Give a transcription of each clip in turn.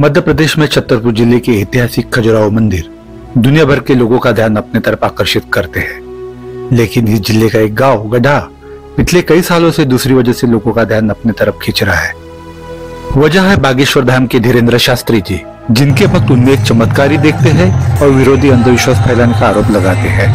मध्य प्रदेश में छतरपुर जिले के ऐतिहासिक खजुराहो मंदिर दुनिया भर के लोगों का ध्यान अपने तरफ आकर्षित करते हैं, लेकिन इस जिले का एक गांव गड्ढा पिछले कई सालों से दूसरी वजह से लोगों का ध्यान अपने तरफ खींच रहा है। वजह है बागेश्वर धाम के धीरेन्द्र शास्त्री जी, जिनके भक्त उनमें एक चमत्कारी देखते हैं और विरोधी अंधविश्वास फैलाने का आरोप लगाते हैं।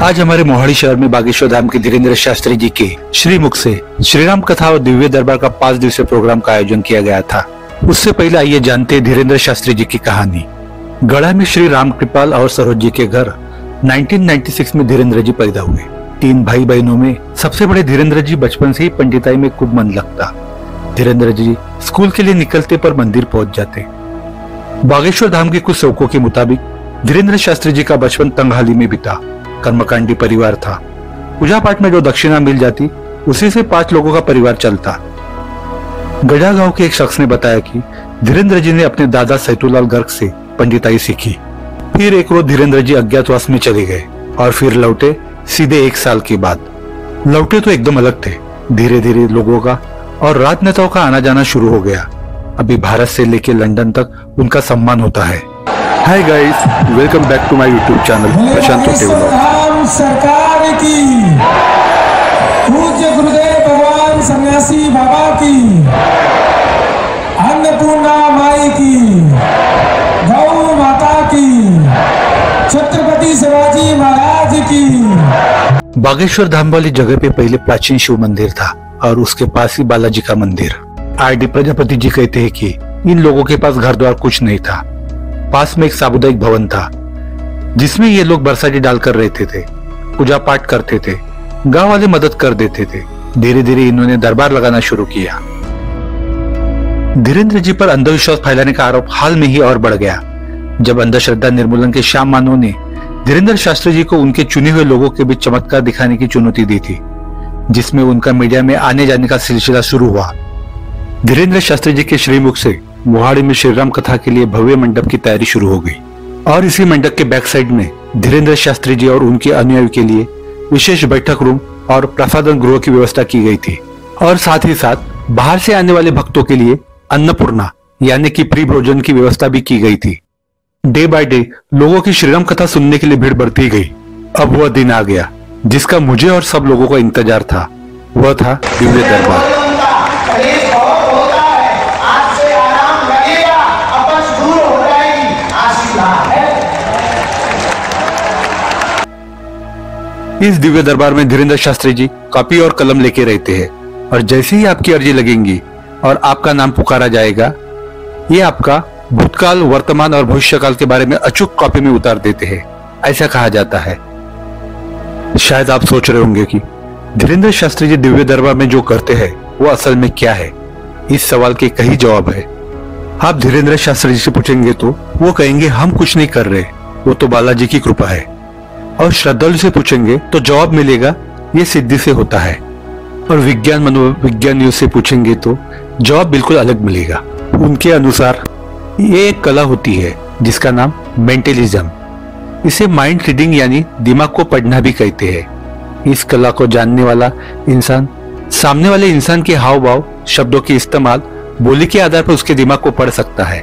आज हमारे मोहाली शहर में बागेश्वर धाम के धीरेन्द्र शास्त्री जी के श्रीमुख से श्रीराम कथा और दिव्य दरबार का 5 दिवसीय प्रोग्राम का आयोजन किया गया था। उससे पहले आइए जानते हैं धीरेन्द्र शास्त्री जी की कहानी। गढ़ा में श्री राम कृपाल और सरोज जी के घर 1996 में धीरेन्द्र जी पैदा हुए। 3 भाई बहनों में सबसे बड़े धीरेन्द्र जी बचपन से ही पंडिताई में खूब मन लगता। धीरेन्द्र जी स्कूल के लिए निकलते पर मंदिर पहुंच जाते। बागेश्वर धाम के कुछ सेवकों के मुताबिक धीरेन्द्र शास्त्री जी का बचपन तंगहाली में बीता। कर्मकांडी परिवार था। पूजा पाठ में जो दक्षिणा मिल जाती उसी से 5 लोगों का परिवार चलता। गढ़ा गांव के एक शख्स ने बताया कि धीरेन्द्र जी ने अपने दादा सैतुलाल गर्ग से पंडिताई सीखी। फिर एक रोज धीरेन्द्र जी अज्ञातवास में चले गए और फिर लौटे सीधे 1 साल के बाद। लौटे तो एकदम अलग थे। धीरे धीरे लोगों का और राजनेताओं का आना जाना शुरू हो गया। अभी भारत से लेकर लंदन तक उनका सम्मान होता है। Hi guys, welcome back to my YouTube channel Prashant vlog. सरकार की पूज्य गुरुदेव भगवान सन्यासी बाबा की, अन्नपूर्णा माई की, गौ माता की, छत्रपति शिवाजी महाराज की। बागेश्वर धाम वाली जगह पे पहले प्राचीन शिव मंदिर था और उसके पास ही बालाजी का मंदिर। आर.डी. प्रजापति जी कहते हैं कि इन लोगों के पास घर द्वार कुछ नहीं था। पास में एक सामुदायिक भवन था जिसमें ये लोग बरसाती डालकर रहते थे, पूजा पाठ करते थे, गांव वाले मदद कर देते थे। धीरे धीरे इन्होंने दरबार लगाना शुरू किया। धीरेन्द्र जी पर अंधविश्वास फैलाने का आरोप हाल में ही और बढ़ गया, जब अंधश्रद्धा निर्मूलन के श्याम मानव ने धीरेन्द्र शास्त्री जी को उनके चुने हुए लोगों के बीच चमत्कार दिखाने की चुनौती दी थी, जिसमें उनका मीडिया में आने जाने का सिलसिला शुरू हुआ। धीरेन्द्र शास्त्री जी के श्रीमुख से मोहाली में श्रीराम कथा के लिए भव्य मंडप की तैयारी शुरू हो गई और इसी मंडप के बैक साइड में धीरेन्द्र शास्त्री जी और उनके अनुयायी के लिए विशेष बैठक रूम और प्रसादन गृह की व्यवस्था की गई थी। और साथ ही साथ बाहर से आने वाले भक्तों के लिए अन्नपूर्णा यानी कि प्री भोजन की व्यवस्था भी की गई थी। डे बाय डे लोगों की श्रीराम कथा सुनने के लिए भीड़ बढ़ती गई। अब वह दिन आ गया जिसका मुझे और सब लोगों का इंतजार था। वह था दिव्य दरबार। इस दिव्य दरबार में धीरेन्द्र शास्त्री जी कॉपी और कलम लेके रहते हैं और जैसे ही आपकी अर्जी लगेंगी और आपका नाम पुकारा जाएगा, ये आपका भूतकाल, वर्तमान और भविष्यकाल के बारे में अचूक कॉपी में उतार देते हैं, ऐसा कहा जाता है। शायद आप सोच रहे होंगे कि धीरेन्द्र शास्त्री जी दिव्य दरबार में जो करते हैं वो असल में क्या है। इस सवाल के कई जवाब है। आप धीरेन्द्र शास्त्री जी से पूछेंगे तो वो कहेंगे हम कुछ नहीं कर रहे, वो तो बालाजी की कृपा है। और श्रद्धालु से पूछेंगे तो जवाब मिलेगा ये सिद्धि से होता है। और विज्ञान मनोविज्ञानियों से पूछेंगे तो जवाब बिल्कुल अलग मिलेगा। उनके अनुसार ये एक कला होती है जिसका नाम मेंटलिज्म। इसे माइंड रीडिंग यानी दिमाग को पढ़ना भी कहते हैं। इस कला को जानने वाला इंसान सामने वाले इंसान के हाव भाव, शब्दों के इस्तेमाल, बोली के आधार पर उसके दिमाग को पढ़ सकता है।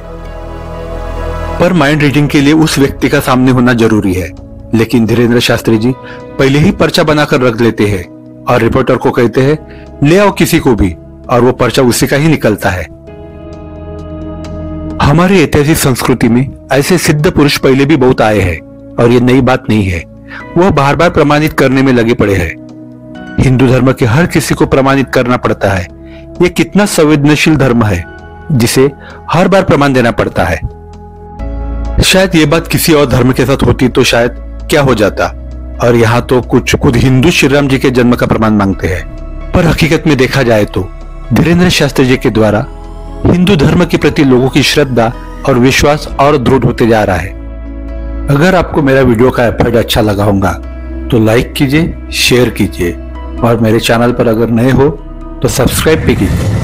पर माइंड रीडिंग के लिए उस व्यक्ति का सामने होना जरूरी है। लेकिन धीरेन्द्र शास्त्री जी पहले ही पर्चा बनाकर रख लेते हैं और रिपोर्टर को कहते हैं ले आओ किसी को भी, और वो पर्चा उसी का ही निकलता है। हमारी ऐतिहासिक संस्कृति में ऐसे सिद्ध पुरुष पहले भी बहुत आए हैं और ये नई बात नहीं है। वह बार बार प्रमाणित करने में लगे पड़े हैं। हिंदू धर्म के हर किसी को प्रमाणित करना पड़ता है। ये कितना संवेदनशील धर्म है जिसे हर बार प्रमाण देना पड़ता है। शायद ये बात किसी और धर्म के साथ होती तो शायद क्या हो जाता, और यहाँ तो कुछ खुद हिंदू श्रीराम जी के जन्म का प्रमाण मांगते हैं। पर हकीकत में देखा जाए तो धीरेन्द्र शास्त्री जी के द्वारा हिंदू धर्म के प्रति लोगों की श्रद्धा और विश्वास और दृढ़ होते जा रहा है। अगर आपको मेरा वीडियो का एफर्ट अच्छा लगा होगा तो लाइक कीजिए, शेयर कीजिए और मेरे चैनल पर अगर नए हो तो सब्सक्राइब भी कीजिए।